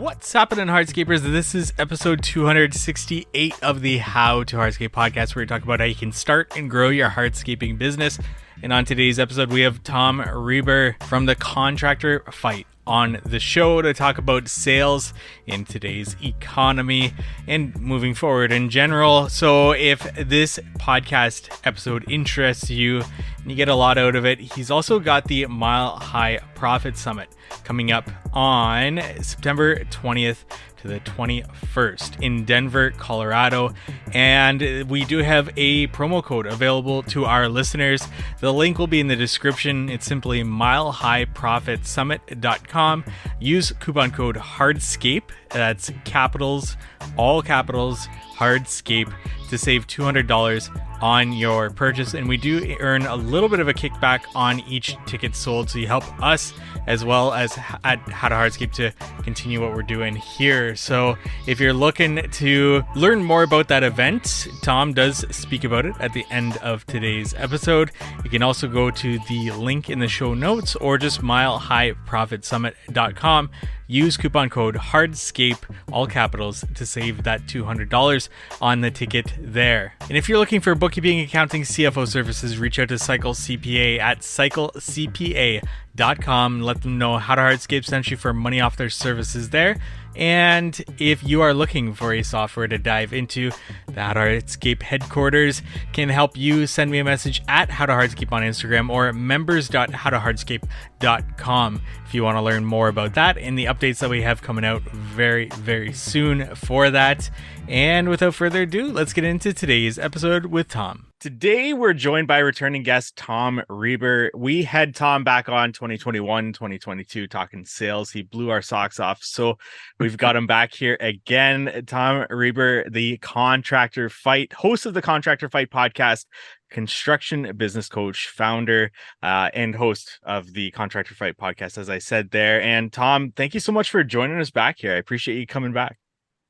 What's happening, Hardscapers? This is episode 268 of the How to Hardscape podcast, where we talk about how you can start and grow your hardscaping business. And on today's episode, we have Tom Reber from the Contractor Fight on the show to talk about sales in today's economy and moving forward in general. So if this podcast episode interests you and you get a lot out of it, he's also got the Mile High Profit Summit coming up on September 20th to the 21st in Denver, Colorado. And we do have a promo code available to our listeners. The link will be in the description. It's simply milehighprofitsummit.com. Use coupon code HARDSCAPE. That's capitals, all capitals, HARDSCAPE, to save $200 on your purchase. And we do earn a little bit of a kickback on each ticket sold, so you help us as well as at How to Hardscape to continue what we're doing here. So if you're looking to learn more about that event, Tom does speak about it at the end of today's episode. You can also go to the link in the show notes or just milehighprofitsummit.com. Use coupon code HARDSCAPE, all capitals, to save that $200 on the ticket there. And if you're looking for bookkeeping, accounting, CFO services, reach out to Cycle CPA at cyclecpa.com. Let them know How to Hardscape sent you for money off their services there. And if you are looking for a software to dive into, the Hardscape Headquarters can help you. Send me a message at How to Hardscape on Instagram or members.howtohardscape.com if you want to learn more about that and the updates that we have coming out very, very soon for that. And without further ado, let's get into today's episode with Tom. Today, we're joined by returning guest Tom Reber. We had Tom back on 2021, 2022 talking sales. He blew our socks off. So we've got him back here again. Tom Reber, the Contractor Fight, host of the Contractor Fight Podcast, construction business coach, founder, and host of the Contractor Fight Podcast, as I said there. And Tom, thank you so much for joining us back here. I appreciate you coming back.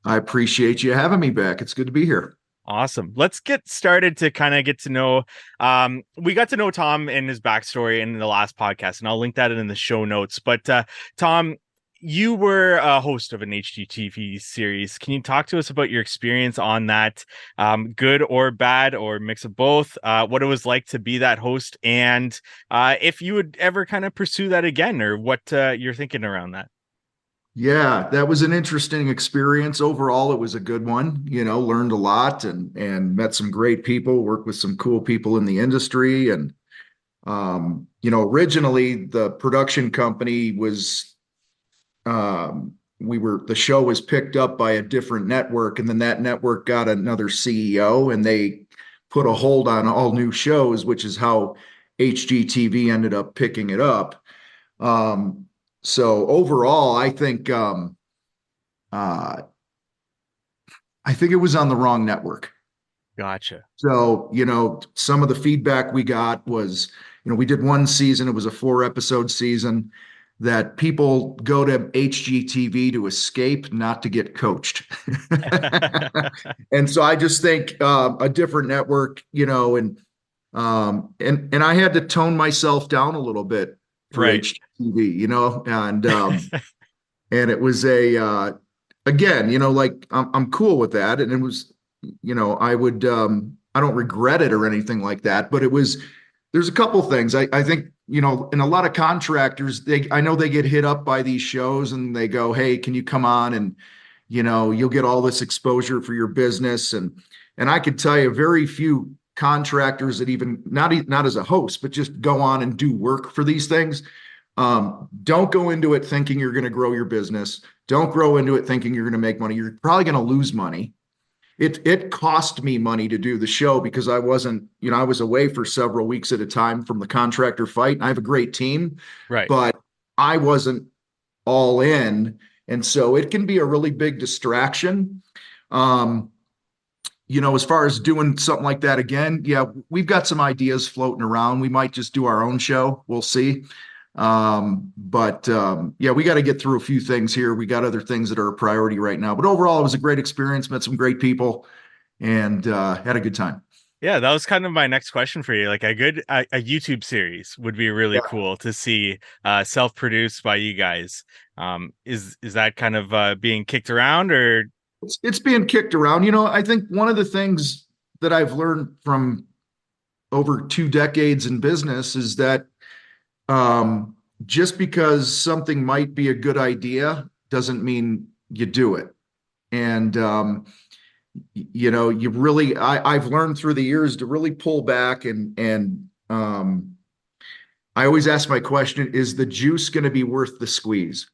I appreciate you having me back. It's good to be here. Awesome. Let's get started to kind of get to know. We got to know Tom and his backstory in the last podcast, and I'll link that in the show notes. But Tom, you were a host of an HGTV series. Can you talk to us about your experience on that, good or bad or mix of both, what it was like to be that host, and if you would ever kind of pursue that again, or what you're thinking around that? Yeah, that was an interesting experience. Overall, it was a good one. You know, learned a lot and met some great people, worked with some cool people in the industry. And, originally the production company was, the show was picked up by a different network, and then that network got another CEO and they put a hold on all new shows, which is how HGTV ended up picking it up. So overall, I think it was on the wrong network. Gotcha. So, some of the feedback we got was, we did one season. It was a 4-episode season that people go to HGTV to escape, not to get coached. And so I just think a different network, and I had to tone myself down a little bit for right. HGTV, and it was again, like I'm cool with that. And it was, I don't regret it or anything like that, but there's a couple things. I think, and a lot of contractors, I know they get hit up by these shows and they go, hey, can you come on and, you'll get all this exposure for your business. And I could tell you very few contractors that even not as a host, but just go on and do work for these things. Don't go into it thinking you're going to grow your business. Don't grow into it thinking you're going to make money. You're probably going to lose money. It cost me money to do the show because I wasn't, I was away for several weeks at a time from the Contractor Fight. And I have a great team, right? But I wasn't all in. And so it can be a really big distraction. As far as doing something like that again, yeah, we've got some ideas floating around. We might just do our own show. We'll see. But we got to get through a few things here. We got other things that are a priority right now. But overall, it was a great experience. Met some great people and had a good time. Yeah, that was kind of my next question for you. Like a YouTube series would be really cool to see, self-produced by you guys. Is that kind of being kicked around, or? It's being kicked around. I think one of the things that I've learned from over 2 decades in business is that just because something might be a good idea doesn't mean you do it. And I've learned through the years to really pull back and I always ask my question, is the juice going to be worth the squeeze?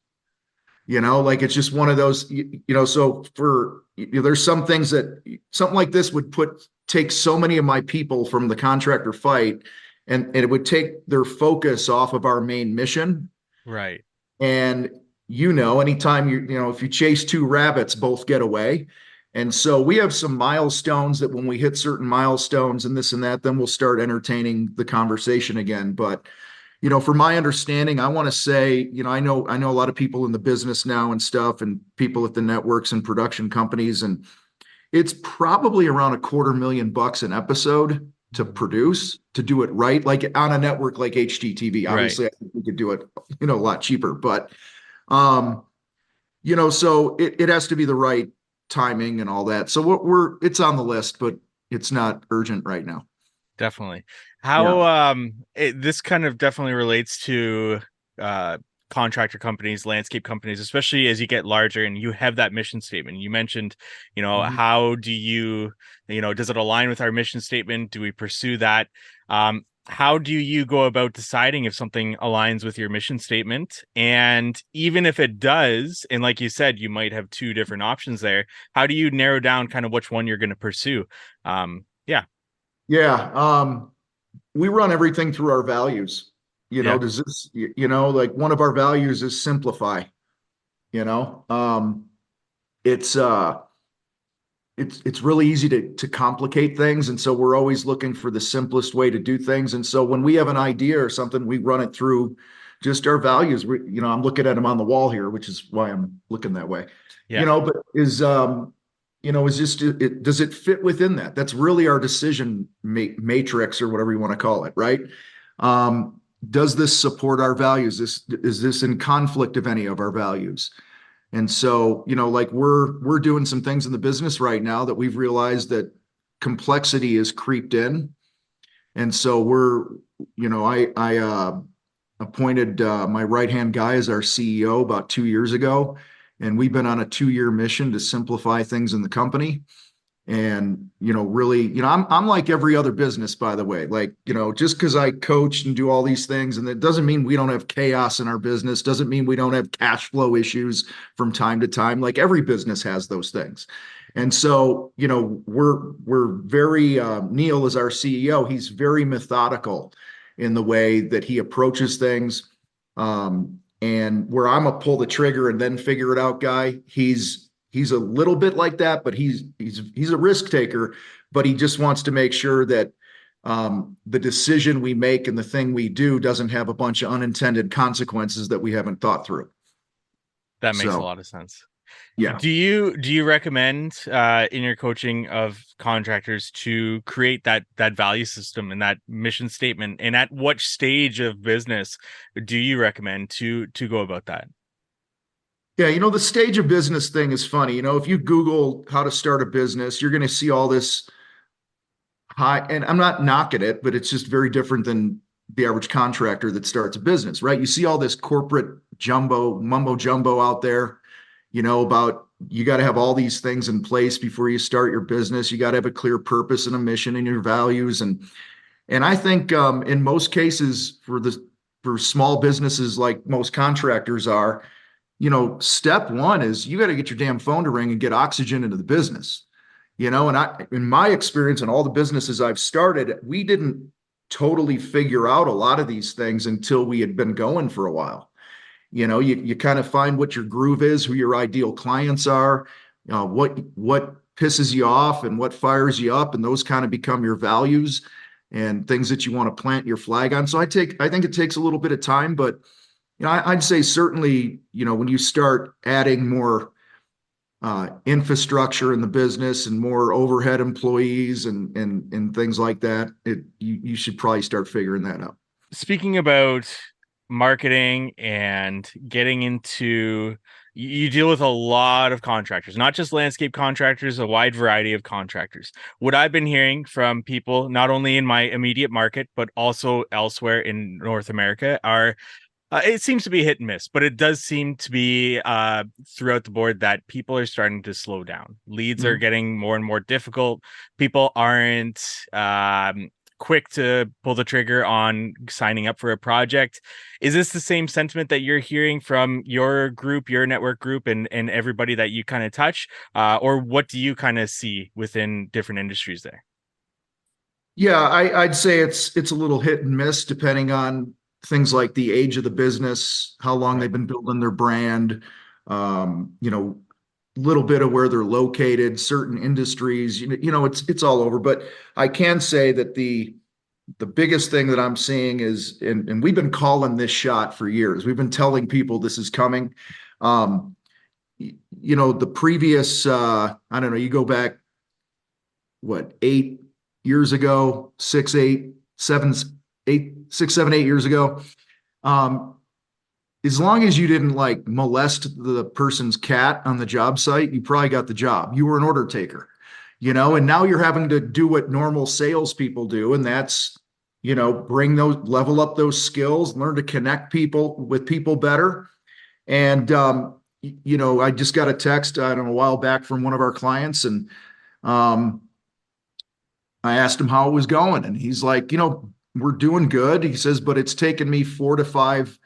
Like it's just one of those, so there's some things that something like this would take so many of my people from the contractor fight, and it would take their focus off of our main mission. Right. And anytime if you chase two rabbits, both get away. And so we have some milestones that when we hit certain milestones and this and that, then we'll start entertaining the conversation again. But from my understanding, I want to say, I know a lot of people in the business now and stuff, and people at the networks and production companies, and it's probably around $250,000 an episode to produce, to do it right, like on a network like HGTV. Obviously, right. I think we could do it, a lot cheaper, but so it has to be the right timing and all that. So it's on the list, but it's not urgent right now. Definitely. How this kind of definitely relates to contractor companies, landscape companies, especially as you get larger and you have that mission statement. You mentioned, Mm-hmm. How do you, does it align with our mission statement? Do we pursue that? How do you go about deciding if something aligns with your mission statement? And even if it does, and like you said, you might have two different options there, how do you narrow down kind of which one you're going to pursue? Yeah. We run everything through our values. Does this, like one of our values is simplify, you know? It's really easy to complicate things. And so we're always looking for the simplest way to do things. And so when we have an idea or something, we run it through just our values. I'm looking at them on the wall here, which is why I'm looking that way. But does it fit within that? That's really our decision matrix or whatever you want to call it, right? Does this support our values? Is this in conflict of any of our values? And so, like we're doing some things in the business right now that we've realized that complexity has creeped in. And so I appointed my right-hand guy as our CEO about 2 years ago. And we've been on a 2-year mission to simplify things in the company. And, really, I'm like every other business, by the way, like, just because I coach and do all these things, and that doesn't mean we don't have chaos in our business, doesn't mean we don't have cash flow issues from time to time. Like every business has those things. And so, we're very, Neil is our CEO. He's very methodical in the way that he approaches things. And where I'm a pull the trigger and then figure it out guy, he's a little bit like that, but he's a risk taker, but he just wants to make sure that the decision we make and the thing we do doesn't have a bunch of unintended consequences that we haven't thought through. That makes a lot of sense. Yeah. Do you recommend in your coaching of contractors to create that value system and that mission statement? And at what stage of business do you recommend to go about that? Yeah, the stage of business thing is funny. If you Google how to start a business, you're going to see all this high, and I'm not knocking it, but it's just very different than the average contractor that starts a business, right? You see all this corporate mumbo jumbo out there, about you got to have all these things in place before you start your business. You got to have a clear purpose and a mission and your values. And I think in most cases for small businesses like most contractors are, step one is you got to get your damn phone to ring and get oxygen into the business, and in my experience and all the businesses I've started, we didn't totally figure out a lot of these things until we had been going for a while. You kind of find what your groove is, who your ideal clients are, what pisses you off and what fires you up, and those kind of become your values and things that you want to plant your flag on. So I think it takes a little bit of time, but I'd say certainly, when you start adding more infrastructure in the business and more overhead employees and things like that, you should probably start figuring that out. Speaking about marketing and getting into, you deal with a lot of contractors, not just landscape contractors, a wide variety of contractors. What I've been hearing from people, not only in my immediate market, but also elsewhere in North America, are it seems to be hit and miss, but it does seem to be throughout the board that people are starting to slow down. Leads are getting more and more difficult. People aren't quick to pull the trigger on signing up for a project. Is this the same sentiment that you're hearing from your group, your network group, and everybody that you kind of touch? Or what do you kind of see within different industries there? Yeah, I'd say it's a little hit and miss depending on things like the age of the business, how long they've been building their brand, little bit of where they're located, certain industries, it's all over. But I can say that the biggest thing that I'm seeing is, and we've been calling this shot for years. We've been telling people this is coming. The previous, I don't know, you go back, 8 years ago, 6, 8, 7, 8, 6, 7, 8 years ago. As long as you didn't like molest the person's cat on the job site, you probably got the job. You were an order taker, and now you're having to do what normal salespeople do. And that's, level up those skills, learn to connect people with people better. And, I just got a text, I don't know, a while back from one of our clients, and I asked him how it was going, and he's like, we're doing good. He says, but it's taken me 4 to 5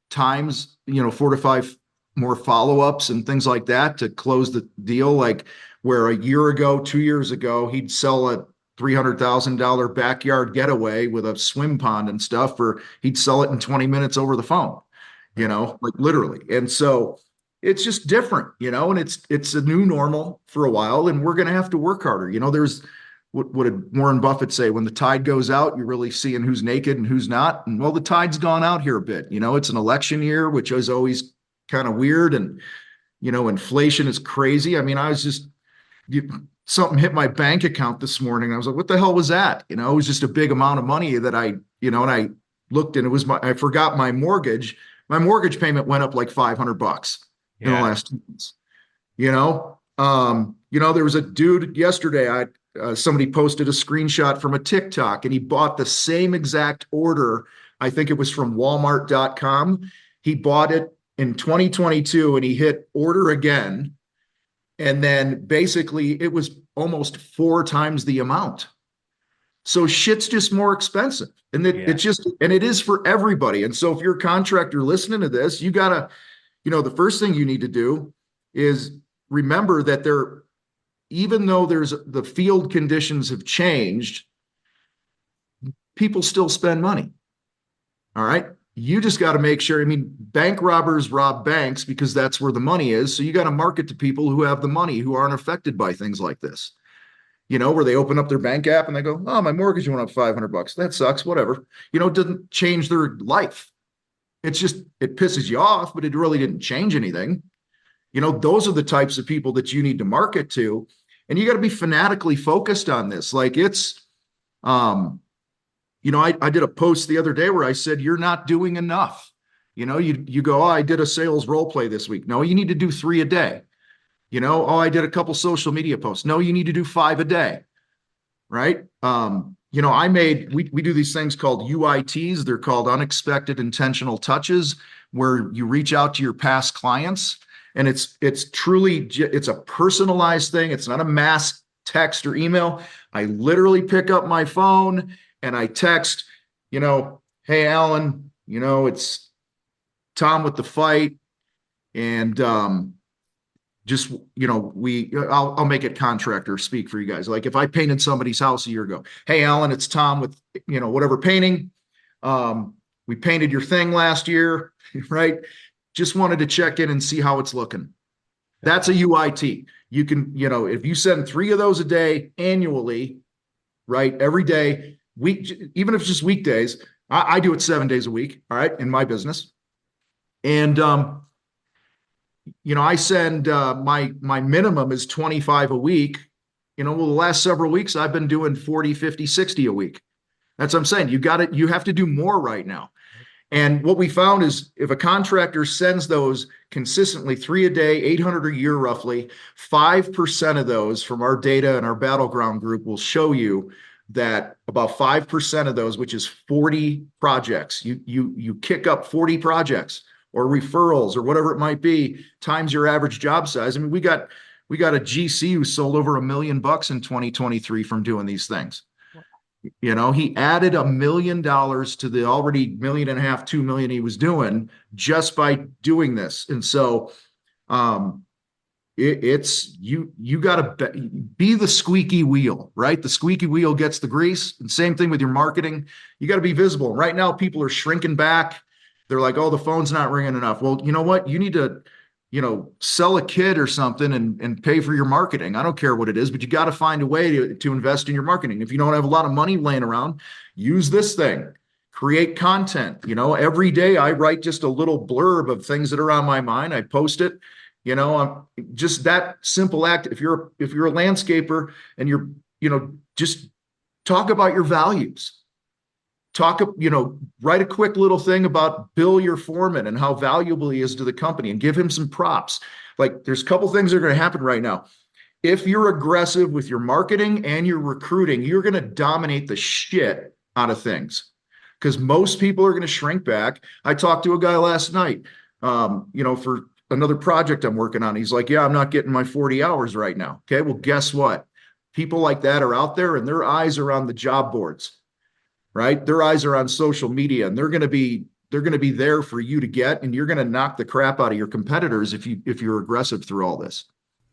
times, 4 to 5 more follow-ups and things like that to close the deal. Like where a year ago, 2 years ago, he'd sell a $300,000 backyard getaway with a swim pond and stuff, or he'd sell it in 20 minutes over the phone, like literally. And so it's just different, and it's a new normal for a while, and we're going to have to work harder. There's, what did Warren Buffett say? When the tide goes out, you're really seeing who's naked and who's not. And well, the tide's gone out here a bit. It's an election year, which is always kind of weird. And, inflation is crazy. I mean, something hit my bank account this morning. I was like, what the hell was that? It was just a big amount of money that and I looked, and I forgot my mortgage. My mortgage payment went up like $500 in the last 2 months. There was a dude yesterday, somebody posted a screenshot from a TikTok, and he bought the same exact order. I think it was from Walmart.com. He bought it in 2022 and he hit order again. And then basically it was almost 4 times the amount. So shit's just more expensive. And it is for everybody. And so if you're a contractor listening to this, you gotta, the first thing you need to do is remember that even though the field conditions have changed, people still spend money. All right. You just got to make sure. I mean, bank robbers rob banks because that's where the money is. So you got to market to people who have the money, who aren't affected by things like this, where they open up their bank app and they go, oh, my mortgage went up $500. That sucks. Whatever. It doesn't change their life. It's just, it pisses you off, but it really didn't change anything. Those are the types of people that you need to market to. And you got to be fanatically focused on this. Like it's, I did a post the other day where I said, you're not doing enough. You go, oh, I did a sales role play this week. No, you need to do 3 a day. Oh, I did a couple social media posts. No, you need to do 5 a day. Right. We do these things called UITs. They're called unexpected intentional touches, where you reach out to your past clients. And it's truly, it's a personalized thing. It's not a mass text or email. I literally pick up my phone and I text, hey, Alan, it's Tom with the fight. And I'll make it contractor speak for you guys. Like if I painted somebody's house a year ago, hey, Alan, it's Tom with, whatever painting. We painted your thing last year, right? Just wanted to check in and see how it's looking. That's a UIT. You can, if you send 3 of those a day annually, right? Every day, even if it's just weekdays, I do it 7 days a week. All right. In my business. And, I send my minimum is 25 a week. Well, the last several weeks I've been doing 40, 50, 60 a week. That's what I'm saying. You have to do more right now. And what we found is if a contractor sends those consistently 3 a day, 800 a year roughly, 5% of those from our data and our battleground group will show you that about 5% of those, which is 40 projects, you kick up 40 projects or referrals or whatever it might be, times your average job size. I mean, we got a GC who sold over $1 million in 2023 from doing these things. He added $1 million to the already $1.5 million, $2 million he was doing just by doing this. And so it's you got to be the squeaky wheel, right? The squeaky wheel gets the grease. And same thing with your marketing. You got to be visible. Right now, people are shrinking back. They're like, oh, the phone's not ringing enough. Well, you know what? You need to sell a kit or something and pay for your marketing. I don't care what it is, but you got to find a way to invest in your marketing. If you don't have a lot of money laying around, use this thing, create content. Every day I write just a little blurb of things that are on my mind. I post it, I'm just that simple act. If you're a landscaper and you're, just talk about your values. Write a quick little thing about Bill, your foreman, and how valuable he is to the company and give him some props. Like there's a couple things that are going to happen right now. If you're aggressive with your marketing and your recruiting, you're going to dominate the shit out of things because most people are going to shrink back. I talked to a guy last night, for another project I'm working on. He's like, yeah, I'm not getting my 40 hours right now. Okay. Well, guess what? People like that are out there and their eyes are on the job boards. Right? Their eyes are on social media and they're going to be there for you to get, and you're going to knock the crap out of your competitors if you're aggressive through all this.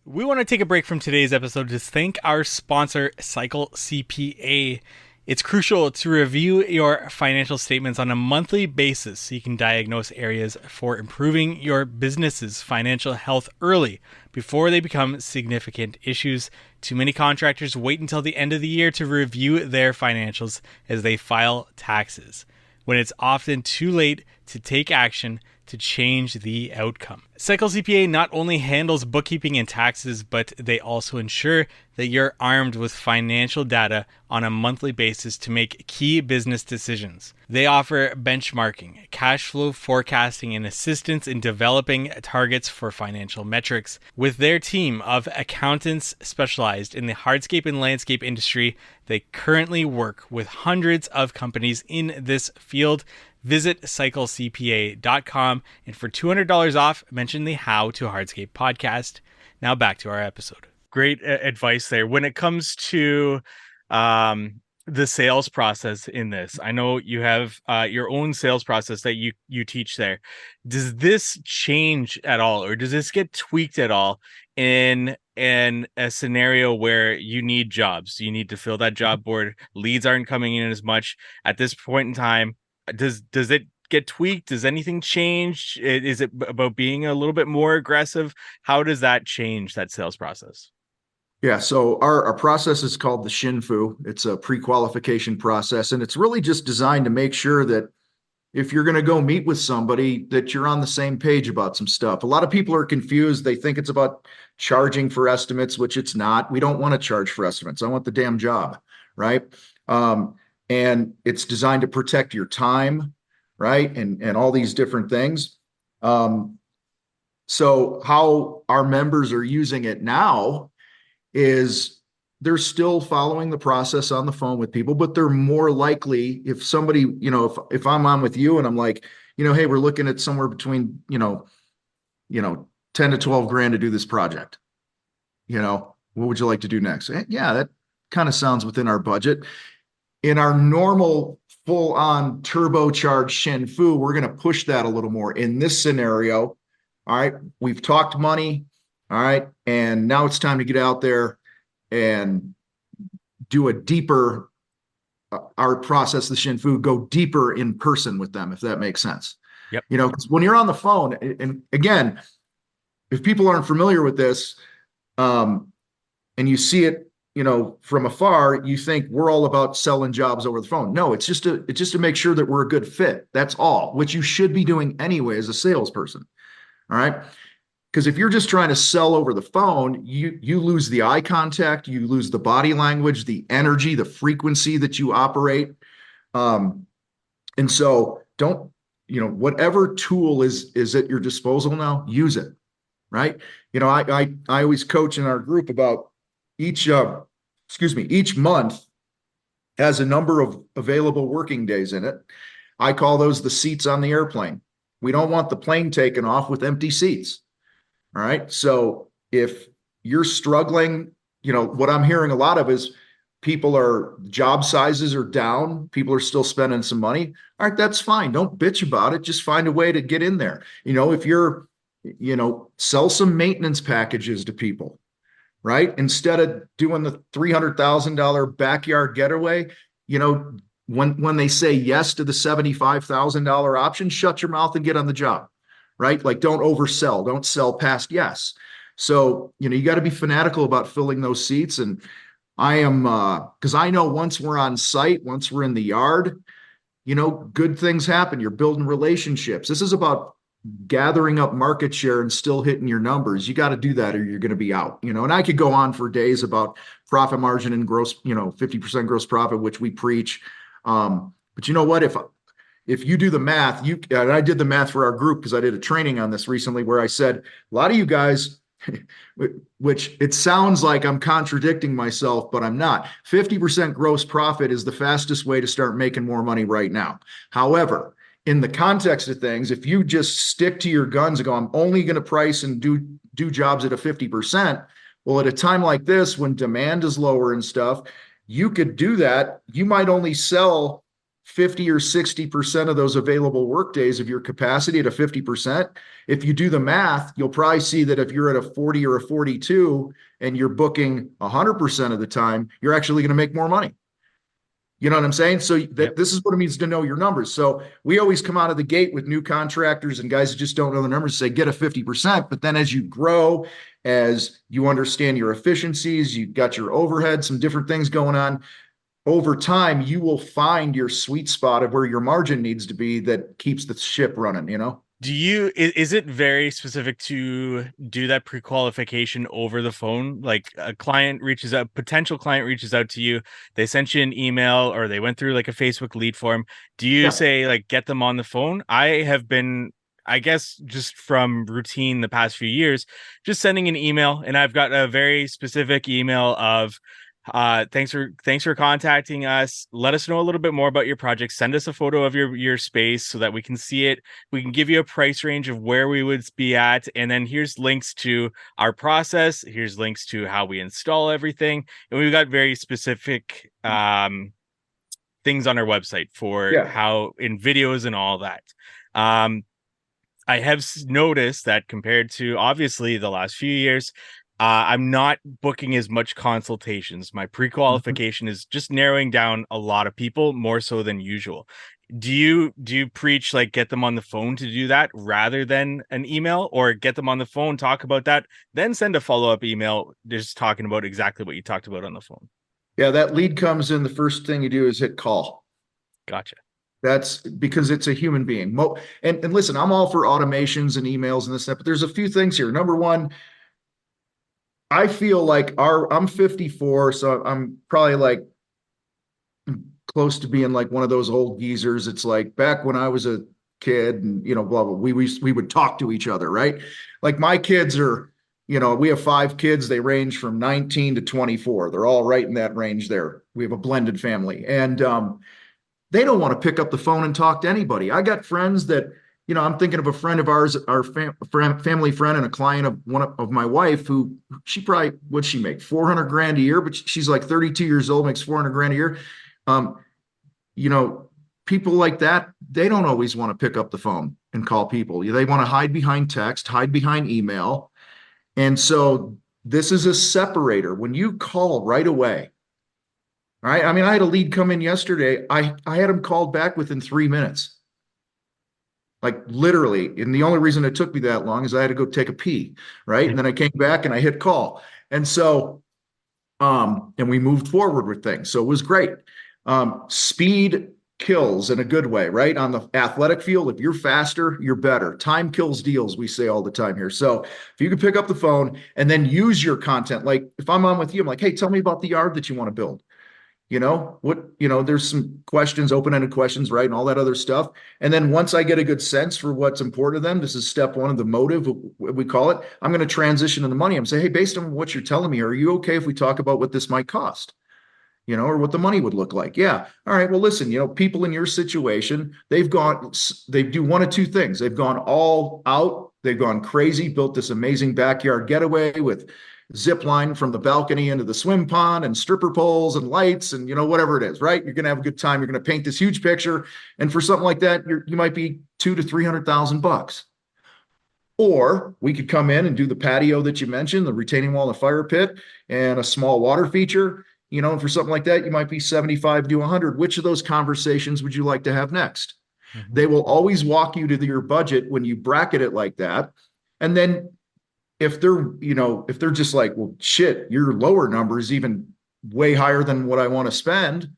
We want to take a break from today's episode to thank our sponsor, Cycle CPA. It's crucial to review your financial statements on a monthly basis so you can diagnose areas for improving your business's financial health early before they become significant issues. Too many contractors wait until the end of the year to review their financials as they file taxes, when it's often too late to take action to change the outcome. Cycle CPA not only handles bookkeeping and taxes, but they also ensure that you're armed with financial data on a monthly basis to make key business decisions. They offer benchmarking, cash flow forecasting, and assistance in developing targets for financial metrics. With their team of accountants specialized in the hardscape and landscape industry, they currently work with hundreds of companies in this field. Visit cyclecpa.com, and for $200 off, mention the How to Hardscape podcast. Now back to our episode. Great advice there. When it comes to the sales process in this, I know you have your own sales process that you teach there. Does this change at all, or does this get tweaked at all in a scenario where you need jobs? You need to fill that job board. Leads aren't coming in as much at this point in time. Does it get tweaked? Does anything change? Is it about being a little bit more aggressive? How does that change that sales process? Yeah, so our process is called the Shinfu. It's a pre-qualification process, and it's really just designed to make sure that if you're going to go meet with somebody, that you're on the same page about some stuff. A lot of people are confused. They think it's about charging for estimates, which it's not. We don't want to charge for estimates. I want the damn job, right? And it's designed to protect your time, right? And all these different things. So how our members are using it now is they're still following the process on the phone with people, but they're more likely if somebody, if I'm on with you and I'm like, hey, we're looking at somewhere between, 10 to 12 grand to do this project. What would you like to do next? Yeah, that kind of sounds within our budget. In our normal full-on turbocharged Shinfu, we're going to push that a little more. In this scenario, all right, we've talked money, all right, and now it's time to get out there and do a deeper, our process, the Shinfu, go deeper in person with them, if that makes sense. Yep. 'Cause when you're on the phone, and again, if people aren't familiar with this, and you see it, from afar, you think we're all about selling jobs over the phone. No, it's just to make sure that we're a good fit. That's all, which you should be doing anyway as a salesperson. All right. Because if you're just trying to sell over the phone, you lose the eye contact, you lose the body language, the energy, the frequency that you operate. And so don't, whatever tool is at your disposal now, use it, right? I always coach in our group about each month has a number of available working days in it. I call those the seats on the airplane. We don't want the plane taken off with empty seats. All right. So if you're struggling, what I'm hearing a lot of is job sizes are down. People are still spending some money. All right. That's fine. Don't bitch about it. Just find a way to get in there. If you're, sell some maintenance packages to people, right? Instead of doing the $300,000 backyard getaway, when they say yes to the $75,000 option, shut your mouth and get on the job, right? Like don't oversell, don't sell past yes. So, you got to be fanatical about filling those seats. And I am, because I know once we're on site, once we're in the yard, good things happen. You're building relationships. This is about gathering up market share and still hitting your numbers. You got to do that or you're going to be out, and I could go on for days about profit margin and gross, 50% gross profit, which we preach. But you know what, if you do the math, and I did the math for our group because I did a training on this recently where I said, a lot of you guys, which it sounds like I'm contradicting myself, but I'm not. 50% gross profit is the fastest way to start making more money right now. However, in the context of things, if you just stick to your guns and go, I'm only going to price and do jobs at a 50%, well, at a time like this, when demand is lower and stuff, you could do that. You might only sell 50 or 60% of those available work days of your capacity at a 50%. If you do the math, you'll probably see that if you're at a 40 or a 42 and you're booking 100% of the time, you're actually going to make more money. You know what I'm saying? So this is what it means to know your numbers. So we always come out of the gate with new contractors and guys that just don't know the numbers, say get a 50%. But then as you grow, as you understand your efficiencies, you've got your overhead, some different things going on, over time, you will find your sweet spot of where your margin needs to be that keeps the ship running, Is it very specific to do that pre-qualification over the phone? Like potential client reaches out to you, they sent you an email or they went through like a Facebook lead form. Do you say like, get them on the phone? I have been, I guess, just from routine the past few years, just sending an email, and I've got a very specific email of, thanks for contacting us. Let us know a little bit more about your project. Send us a photo of your space so that we can see it. We can give you a price range of where we would be at. And then here's links to our process. Here's links to how we install everything. And we've got very specific things on our website for how in videos and all that. I have noticed that compared to obviously the last few years, I'm not booking as much consultations. My pre-qualification is just narrowing down a lot of people more so than usual. Do you preach like get them on the phone to do that rather than an email, or get them on the phone, talk about that, then send a follow-up email just talking about exactly what you talked about on the phone? Yeah, that lead comes in. The first thing you do is hit call. Gotcha. That's because it's a human being. And listen, I'm all for automations and emails and this stuff, but there's a few things here. Number one, I feel like I'm 54, so I'm probably like close to being like one of those old geezers. It's like back when I was a kid and, blah, blah, we would talk to each other, right? Like my kids are, we have 5 kids. They range from 19 to 24. They're all right in that range there. We have a blended family, and they don't want to pick up the phone and talk to anybody. I got friends that, I'm thinking of a friend of ours, our family friend and a client of one of my wife, who she probably, what'd she make? 400 grand a year, but she's like 32 years old, makes 400 grand a year. People like that, they don't always want to pick up the phone and call people. They want to hide behind text, hide behind email. And so this is a separator. When you call right away, all right. I mean, I had a lead come in yesterday. I had him called back within 3 minutes. Like literally. And the only reason it took me that long is I had to go take a pee. Right. And then I came back and I hit call. And so, and we moved forward with things. So it was great. Speed kills in a good way, right? On the athletic field, if you're faster, you're better. Time kills deals, we say all the time here. So if you can pick up the phone and then use your content, like if I'm on with you, I'm like, hey, tell me about the yard that you want to build. There's some questions, open-ended questions, right? And all that other stuff. And then once I get a good sense for what's important to them, this is step one of the motive, we call it. I'm going to transition to the money. I'm saying, hey, based on what you're telling me, are you okay if we talk about what this might cost? Or what the money would look like. Yeah. All right. Well, listen, people in your situation, they do one of two things. They've gone all out. They've gone crazy, built this amazing backyard getaway with zip line from the balcony into the swim pond and stripper poles and lights and, whatever it is, right? You're going to have a good time. You're going to paint this huge picture. And for something like that, you might be $200,000 to $300,000. Or we could come in and do the patio that you mentioned, the retaining wall and fire pit and a small water feature. And for something like that, you might be 75 to 100. Which of those conversations would you like to have next? Mm-hmm. They will always walk you to your budget when you bracket it like that. And then if they're just like, well, shit, your lower number is even way higher than what I want to spend.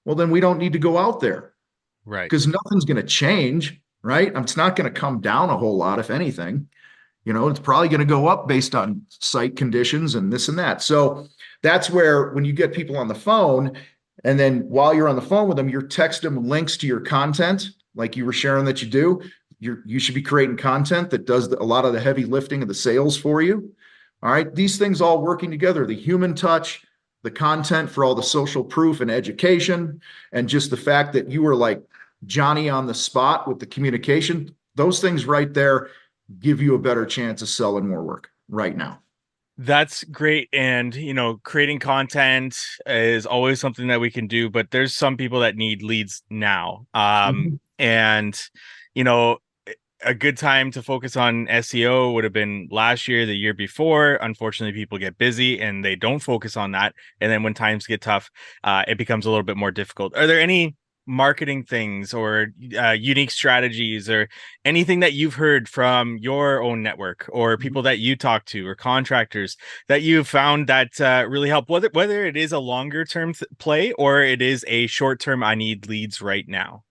Well, then we don't need to go out there. Right. Because nothing's going to change, right? It's not going to come down a whole lot, if anything. It's probably going to go up based on site conditions and this and that. So that's where when you get people on the phone, and then while you're on the phone with them, you're texting them links to your content, like you were sharing that you do. You should be creating content that does a lot of the heavy lifting of the sales for you. All right. These things all working together, the human touch, the content for all the social proof and education, and just the fact that you were like Johnny on the spot with the communication, those things right there give you a better chance of selling more work right now. That's great. And, creating content is always something that we can do, but there's some people that need leads now. And, a good time to focus on SEO would have been last year, the year before. Unfortunately, people get busy and they don't focus on that. And then when times get tough, it becomes a little bit more difficult. Are there any marketing things or unique strategies or anything that you've heard from your own network or people that you talk to or contractors that you've found that really help, whether it is a longer term play or it is a short term, I need leads right now?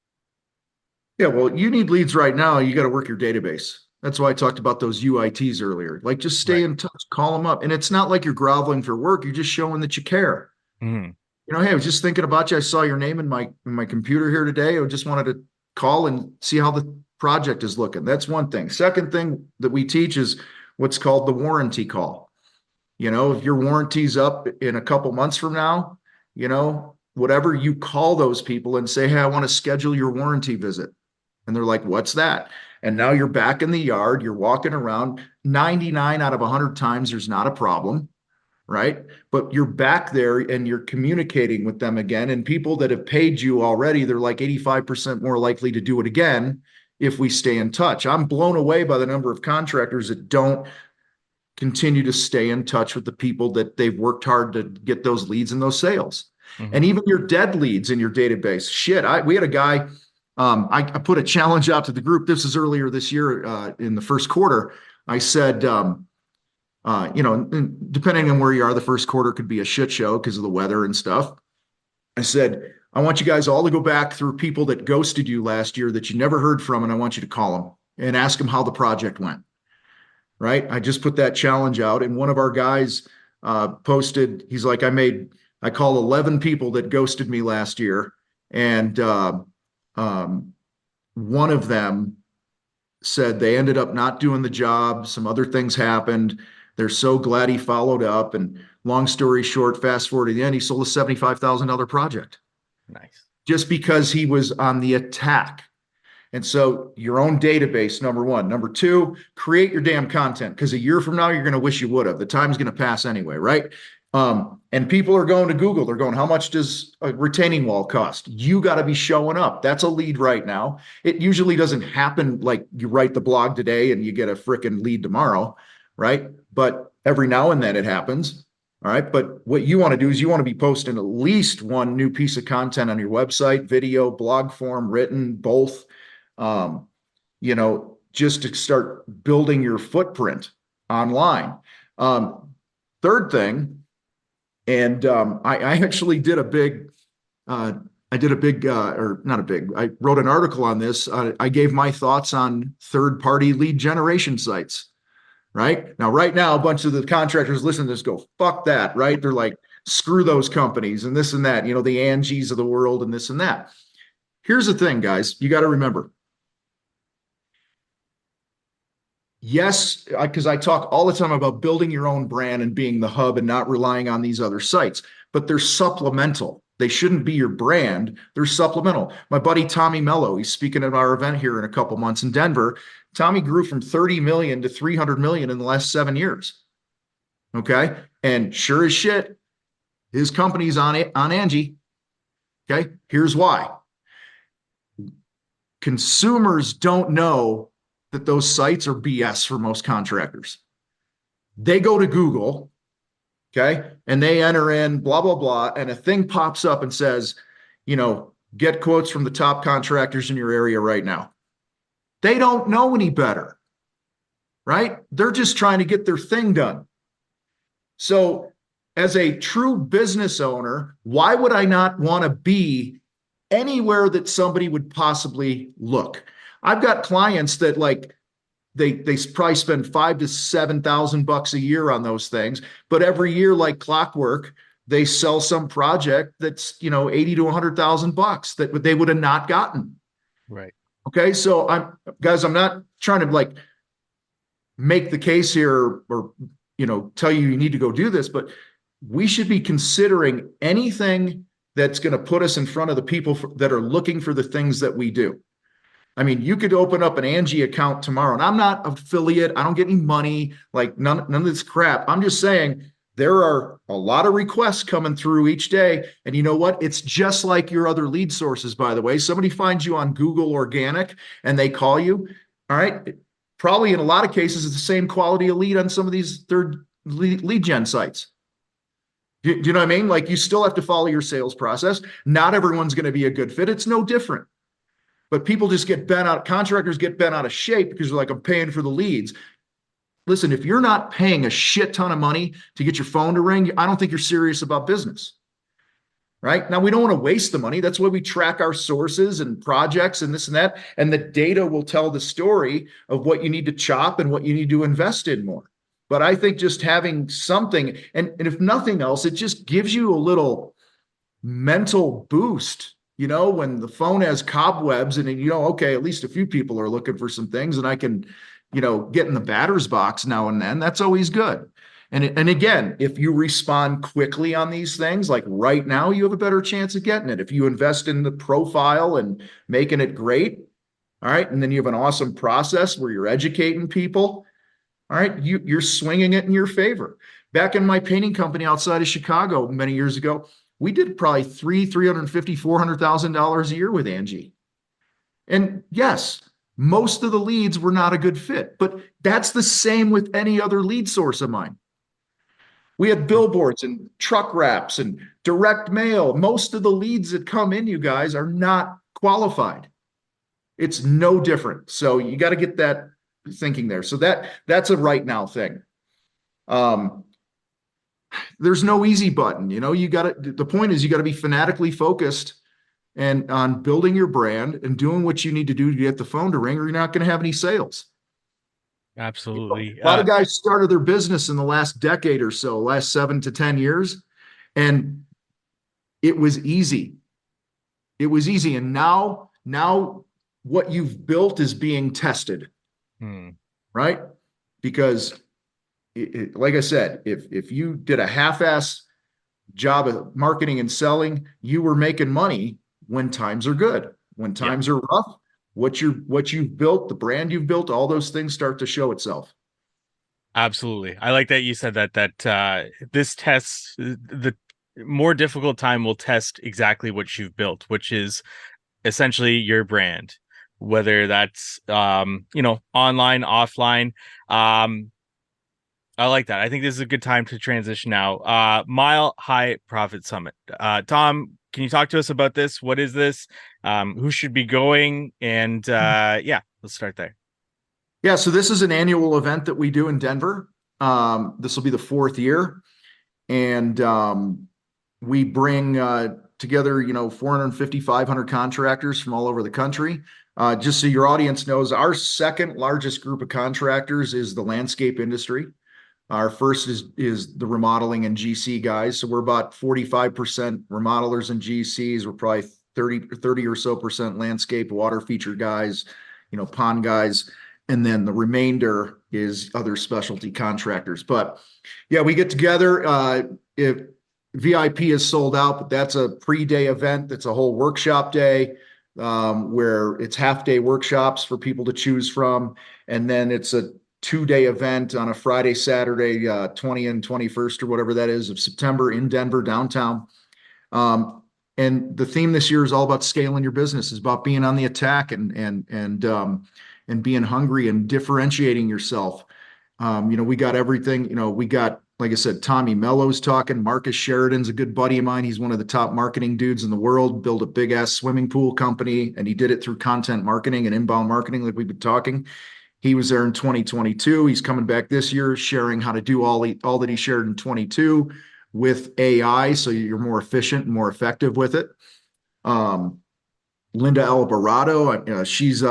Yeah, well, you need leads right now. You got to work your database. That's why I talked about those UITs earlier. Like, just stay in touch, call them up. And it's not like you're groveling for work. You're just showing that you care. Mm-hmm. Hey, I was just thinking about you. I saw your name in my computer here today. I just wanted to call and see how the project is looking. That's one thing. Second thing that we teach is what's called the warranty call. If your warranty's up in a couple months from now, whatever, you call those people and say, hey, I want to schedule your warranty visit. And they're like, what's that? And now you're back in the yard. You're walking around. 99 out of 100 times, there's not a problem. Right? But you're back there and you're communicating with them again. And people that have paid you already, they're like 85% more likely to do it again if we stay in touch. I'm blown away by the number of contractors that don't continue to stay in touch with the people that they've worked hard to get those leads and those sales. Mm-hmm. And even your dead leads in your database. We had a guy, I put a challenge out to the group. This is earlier this year in the first quarter. I said, depending on where you are, the first quarter could be a shit show because of the weather and stuff. I said, I want you guys all to go back through people that ghosted you last year that you never heard from, and I want you to call them and ask them how the project went. Right? I just put that challenge out, and one of our guys posted, he's like, I called 11 people that ghosted me last year, and one of them said they ended up not doing the job. Some other things happened. They're so glad he followed up. And long story short, fast forward to the end, he sold a $75,000 project. Nice. Just because he was on the attack. And so your own database, number one. Number two, create your damn content, because a year from now, you're going to wish you would have. The time's going to pass anyway, right? And people are going to Google. They're going, how much does a retaining wall cost? You got to be showing up. That's a lead right now. It usually doesn't happen like you write the blog today and you get a freaking lead tomorrow, right? But every now and then it happens. All right. But what you want to do is you want to be posting at least one new piece of content on your website, video, blog form, written, both, just to start building your footprint online. Third thing, and I actually did a big I did a big, or not a big, I wrote an article on this. I gave my thoughts on third-party lead generation sites, right? Now, right now, a bunch of the contractors listening to this go, fuck that, right? They're like, screw those companies and this and that, you know, the Angies of the world and this and that. Here's the thing, guys, you got to remember. Yes, because I talk all the time about building your own brand and being the hub and not relying on these other sites, but they're supplemental. They shouldn't be your brand. They're supplemental. My buddy Tommy Mello, he's speaking at our event here in a couple months in Denver. Tommy grew from 30 million to 300 million in the last 7 years. Okay. And sure as shit, his company's on Angie. Okay. Here's why. Consumers don't know that those sites are BS for most contractors. They go to Google, okay, and they enter in blah, blah, blah, and a thing pops up and says, you know, get quotes from the top contractors in your area right now. They don't know any better, right? They're just trying to get their thing done. So as a true business owner, why would I not want to be anywhere that somebody would possibly look? I've got clients that like they probably spend $5,000 to $7,000 a year on those things, but every year, like clockwork, they sell some project that's, you know, $80,000 to $100,000 that they would have not gotten. Right. Okay. So I'm not trying to like make the case here or, you know, tell you need to go do this, but we should be considering anything that's going to put us in front of the people that are looking for the things that we do. I mean, you could open up an Angie account tomorrow, and I'm not affiliate. I don't get any money, like none of this crap. I'm just saying there are a lot of requests coming through each day. And you know what? It's just like your other lead sources, by the way. Somebody finds you on Google Organic and they call you. All right. Probably in a lot of cases, it's the same quality of lead on some of these third lead gen sites. Do you know what I mean? Like you still have to follow your sales process. Not everyone's going to be a good fit. It's no different. But people just get bent out, contractors get bent out of shape because they're like, I'm paying for the leads. Listen, if you're not paying a shit ton of money to get your phone to ring, I don't think you're serious about business. Right? Now, we don't want to waste the money. That's why we track our sources and projects and this and that. And the data will tell the story of what you need to chop and what you need to invest in more. But I think just having something, and if nothing else, it just gives you a little mental boost. You know, when the phone has cobwebs and you know, okay, at least a few people are looking for some things and I can, you know, get in the batter's box now and then, that's always good. And again, if you respond quickly on these things, like right now, you have a better chance of getting it. If you invest in the profile and making it great, all right, and then you have an awesome process where you're educating people, all right, you're swinging it in your favor. Back in my painting company outside of Chicago many years ago, we did probably $350,000, $400,000 a year with Angie. And yes, most of the leads were not a good fit, but that's the same with any other lead source of mine. We had billboards and truck wraps and direct mail. Most of the leads that come in, you guys, are not qualified. It's no different. So you got to get that thinking there. So that's a right now thing. There's no easy button. You know, the point is you got to be fanatically focused and on building your brand and doing what you need to do to get the phone to ring, or you're not going to have any sales. Absolutely. You know, a lot of guys started their business in the last decade or so, last 7 to 10 years, and it was easy. It was easy. And now what you've built is being tested, right? Because like I said, if you did a half-ass job of marketing and selling, you were making money when times are good. When times are rough, what you've built, the brand you've built, all those things start to show itself. Absolutely. I like that you said that this tests, the more difficult time will test exactly what you've built, which is essentially your brand, whether that's online, offline. I like that. I think this is a good time to transition now. Mile High Profit Summit. Tom, can you talk to us about this? What is this? Who should be going? And let's start there. Yeah, so this is an annual event that we do in Denver. This will be the 4th year. And we bring together, 450, 500 contractors from all over the country. Just so your audience knows, our second largest group of contractors is the landscape industry. Our first is the remodeling and GC guys. So we're about 45% remodelers and GCs. We're probably 30 or so percent landscape, water feature guys, pond guys. And then the remainder is other specialty contractors. But yeah, we get together. If VIP is sold out, but that's a pre-day event. That's a whole workshop day where it's half-day workshops for people to choose from. And then it's a 2-day event on a Friday, Saturday, 20 and 21st or whatever that is of September in Denver, downtown. And the theme this year is all about scaling your business. It's about being on the attack and being hungry and differentiating yourself. We got everything. We got, like I said, Tommy Mello's talking. Marcus Sheridan's a good buddy of mine. He's one of the top marketing dudes in the world. Built a big ass swimming pool company, and he did it through content marketing and inbound marketing, like we've been talking. He was there in 2022. He's coming back this year, sharing how to do all that he shared in 22 with AI, so you're more efficient and more effective with it. Linda Alvarado, she's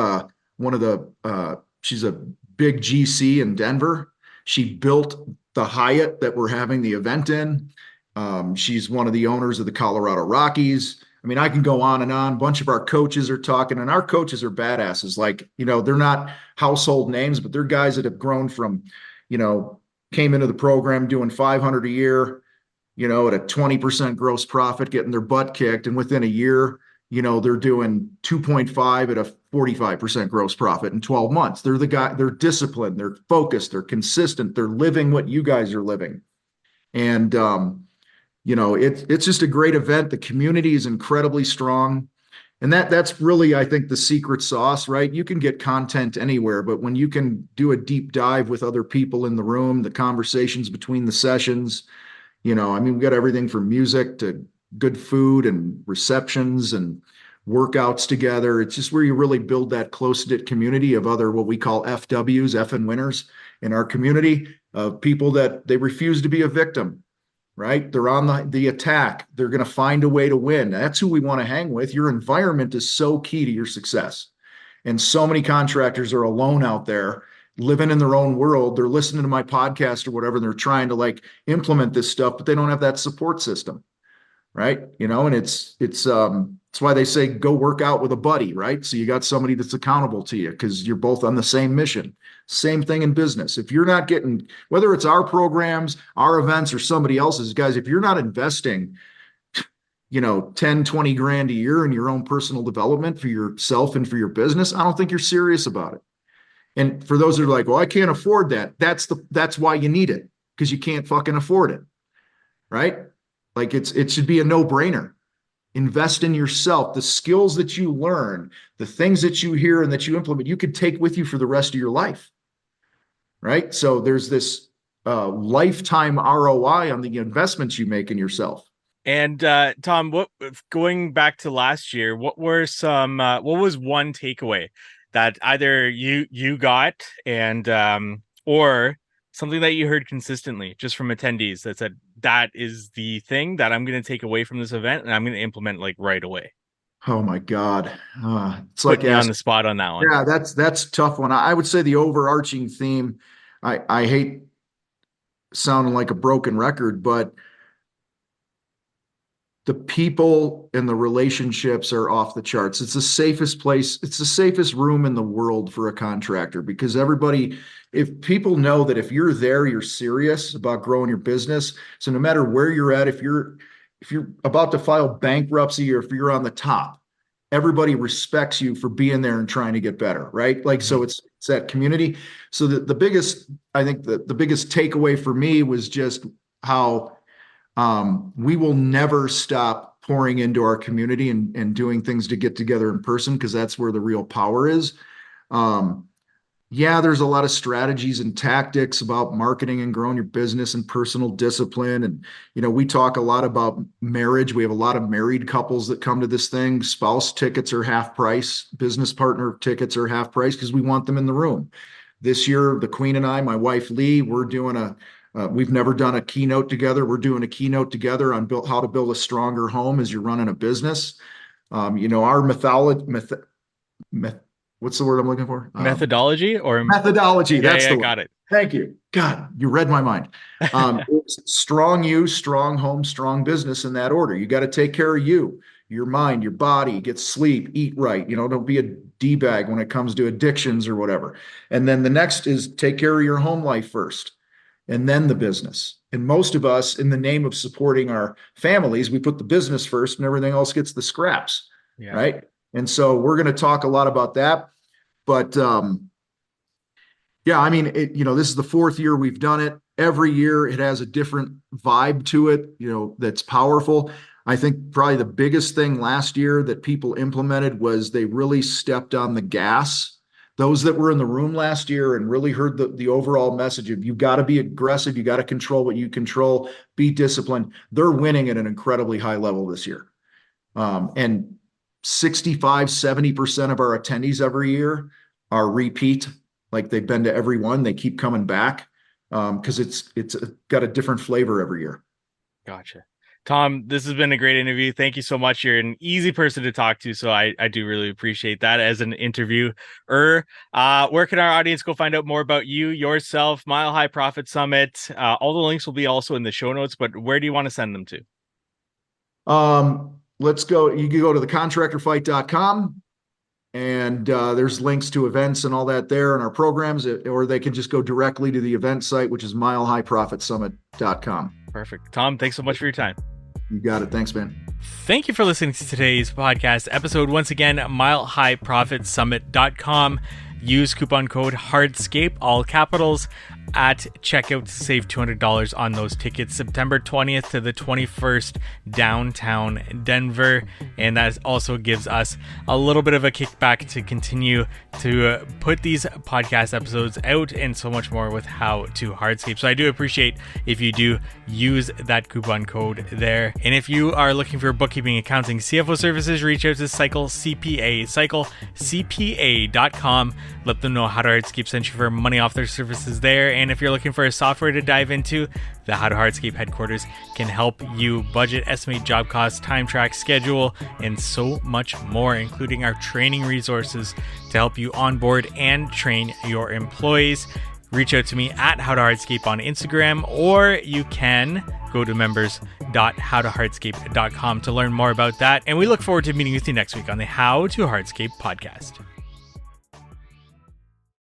she's a big GC in Denver. She built the Hyatt that we're having the event in. She's one of the owners of the Colorado Rockies. I mean, I can go on and on. A bunch of our coaches are talking, and our coaches are badasses. Like, they're not household names, but they're guys that have grown from, came into the program doing 500 a year, at a 20% gross profit, getting their butt kicked. And within a year, they're doing 2.5 at a 45% gross profit in 12 months. They're disciplined, they're focused, they're consistent, they're living what you guys are living. And, it's just a great event. The community is incredibly strong. And that's really, I think, the secret sauce, right? You can get content anywhere, but when you can do a deep dive with other people in the room, the conversations between the sessions, we got everything from music to good food and receptions and workouts together. It's just where you really build that close-knit community of other, what we call FWs, effing winners in our community, of people that they refuse to be a victim. Right? They're on the attack. They're going to find a way to win. That's who we want to hang with. Your environment is so key to your success. And so many contractors are alone out there living in their own world. They're listening to my podcast or whatever. And they're trying to implement this stuff, but they don't have that support system. Right. And it's why they say go work out with a buddy. Right. So you got somebody that's accountable to you because you're both on the same mission. Same thing in business. If you're not getting, whether it's our programs, our events, or somebody else's, guys, if you're not investing, 10, 20 grand a year in your own personal development for yourself and for your business, I don't think you're serious about it. And for those that are like, well, I can't afford that. That's why you need it, because you can't fucking afford it. Right? It should be a no-brainer. Invest in yourself. The skills that you learn, the things that you hear and that you implement, you could take with you for the rest of your life. Right? So there's this lifetime ROI on the investments you make in yourself. And Tom, going back to last year, what was one takeaway that either you got and or something that you heard consistently just from attendees that said, that is the thing that I'm going to take away from this event and I'm going to implement right away? Oh my God. It's Put me on the spot on that one. Yeah, that's a tough one. I would say the overarching theme, I hate sounding like a broken record, but the people and the relationships are off the charts. It's the safest place. It's the safest room in the world for a contractor, because if people know that if you're there, you're serious about growing your business. So no matter where you're at, if you're about to file bankruptcy or if you're on the top, everybody respects you for being there and trying to get better. Right. So it's that community. So the biggest takeaway for me was just how, we will never stop pouring into our community and doing things to get together in person, because that's where the real power is. There's a lot of strategies and tactics about marketing and growing your business and personal discipline. And, we talk a lot about marriage. We have a lot of married couples that come to this thing. Spouse tickets are half price. Business partner tickets are half price because we want them in the room. This year, the Queen and I, my wife, Lee, we're doing We've never done a keynote together. We're doing a keynote together on how to build a stronger home as you're running a business. Our what's the word I'm looking for? Methodology or methodology. That's the word. Got it. Thank you. God, you read my mind. It's strong you, strong home, strong business in that order. You got to take care of you, your mind, your body, get sleep, eat right. Don't be a D-bag when it comes to addictions or whatever. And then the next is take care of your home life first, and then the business. And most of us, in the name of supporting our families, we put the business first and everything else gets the scraps. Yeah. Right. And so we're going to talk a lot about that. But yeah, this is the fourth year we've done it. Every year it has a different vibe to it, that's powerful. I think probably the biggest thing last year that people implemented was they really stepped on the gas. Those that were in the room last year and really heard the overall message of you've got to be aggressive, you got to control what you control, be disciplined. They're winning at an incredibly high level this year. And 65-70% of our attendees every year are repeat, like they've been to every one. They keep coming back because it's got a different flavor every year. Gotcha. Tom, this has been a great interview. Thank you so much. You're an easy person to talk to, so I do really appreciate that as an interviewer. Where can our audience go find out more about you, yourself, Mile High Profit Summit? All the links will be also in the show notes, but where do you want to send them to? Let's go. You can go to the contractorfight.com, and there's links to events and all that there and our programs, or they can just go directly to the event site, which is milehighprofitsummit.com. Perfect. Tom, thanks so much for your time. You got it. Thanks, man. Thank you for listening to today's podcast episode. Once again, milehighprofitsummit.com. Use coupon code HARDSCAPE, all capitals, at checkout to save $200 on those tickets, September 20th to the 21st, downtown Denver. And that also gives us a little bit of a kickback to continue to put these podcast episodes out and so much more with How to Hardscape. So I do appreciate if you do use that coupon code there. And if you are looking for bookkeeping, accounting, CFO services, reach out to Cycle CPA, cyclecpa.com. Let them know How to Hardscape sent you for money off their services there. And if you're looking for a software to dive into, the How to Hardscape Headquarters can help you budget, estimate job costs, time track, schedule, and so much more, including our training resources to help you onboard and train your employees. Reach out to me at How to Hardscape on Instagram, or you can go to members.howtohardscape.com to learn more about that. And we look forward to meeting with you next week on the How to Hardscape podcast.